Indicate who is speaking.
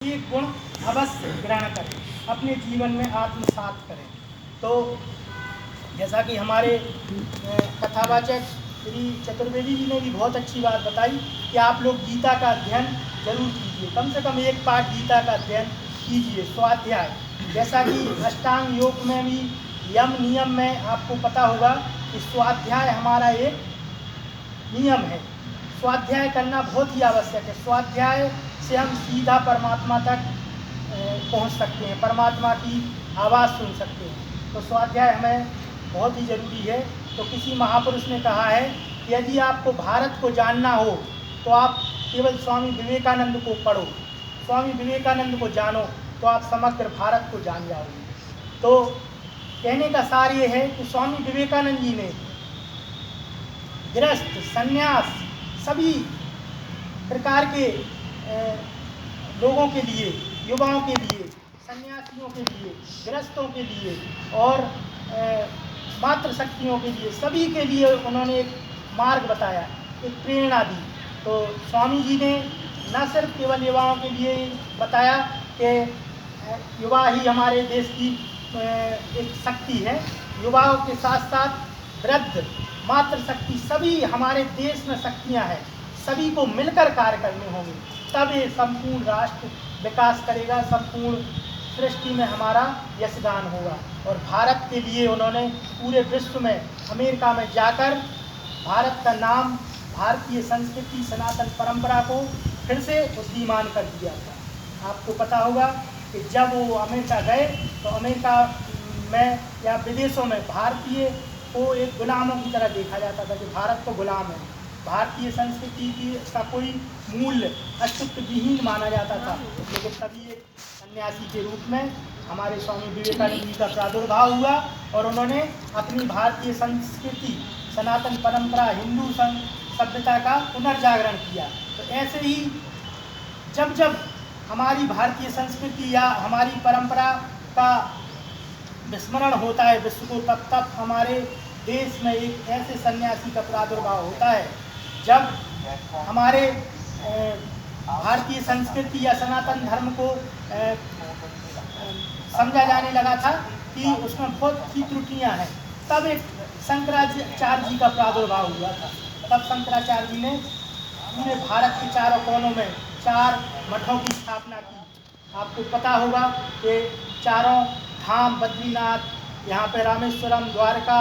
Speaker 1: ये गुण अवश्य ग्रहण करें, अपने जीवन में आत्मसात करें। तो जैसा कि हमारे कथावाचक श्री चतुर्वेदी जी ने भी बहुत अच्छी बात बताई कि आप लोग गीता का अध्ययन जरूर कीजिए, कम से कम एक पाठ गीता का अध्ययन कीजिए, स्वाध्याय। जैसा कि अष्टांग योग में भी यम नियम में आपको पता होगा कि स्वाध्याय हमारा एक नियम है। स्वाध्याय करना बहुत ही आवश्यक है। स्वाध्याय से हम सीधा परमात्मा तक पहुंच सकते हैं, परमात्मा की आवाज़ सुन सकते हैं। तो स्वाध्याय हमें बहुत ही ज़रूरी है। तो किसी महापुरुष ने कहा है कि यदि आपको भारत को जानना हो तो आप केवल स्वामी विवेकानंद को पढ़ो, स्वामी विवेकानंद को जानो तो आप समग्र भारत को जान जाओगे। तो कहने का सार ये है कि स्वामी विवेकानंद जी ने गृहस्थ, सन्यास, सभी प्रकार के लोगों के लिए, युवाओं के लिए, सन्यासियों के लिए, गृहस्थों के लिए और मातृशक्तियों के लिए, सभी के लिए उन्होंने एक मार्ग बताया, एक प्रेरणा दी। तो स्वामी जी ने न सिर्फ केवल युवाओं के लिए बताया कि युवा ही हमारे देश की एक शक्ति है, युवाओं के साथ साथ वृद्ध, मातृशक्ति, सभी हमारे देश में शक्तियाँ हैं, सभी को मिलकर कार्य करने होंगे, तब ये संपूर्ण राष्ट्र विकास करेगा, संपूर्ण सृष्टि में हमारा यशगान होगा। और भारत के लिए उन्होंने पूरे विश्व में, अमेरिका में जाकर भारत का नाम, भारतीय संस्कृति, सनातन परंपरा को फिर से उद्दीयमान कर दिया था। आपको पता होगा कि जब वो अमेरिका गए तो अमेरिका में या विदेशों में भारतीय को एक गुलामों की तरह देखा जाता था कि भारत तो गुलाम है, भारतीय संस्कृति की का कोई मूल्य अस्तित्व विहीन माना जाता था। लेकिन तभी एक सन्यासी के रूप में हमारे स्वामी विवेकानंद जी का प्रादुर्भाव हुआ और उन्होंने अपनी भारतीय संस्कृति, सनातन परंपरा, हिंदू सभ्यता का पुनर्जागरण किया। तो ऐसे ही जब जब हमारी भारतीय संस्कृति या हमारी परंपरा का विस्मरण होता है विश्व को, तब तब हमारे देश में एक ऐसे सन्यासी का प्रादुर्भाव होता है जब हमारे भारतीय संस्कृति या सनातन धर्म को समझा जाने लगा था कि उसमें बहुत सी त्रुटियां हैं। तब एक शंकराचार्य जी का प्रादुर्भाव हुआ था। तब शंकराचार्य जी ने पूरे भारत के चारों कोनों में 4 मठों की स्थापना की। आपको पता होगा कि चारों धाम, बद्रीनाथ, यहाँ पे रामेश्वरम, द्वारका,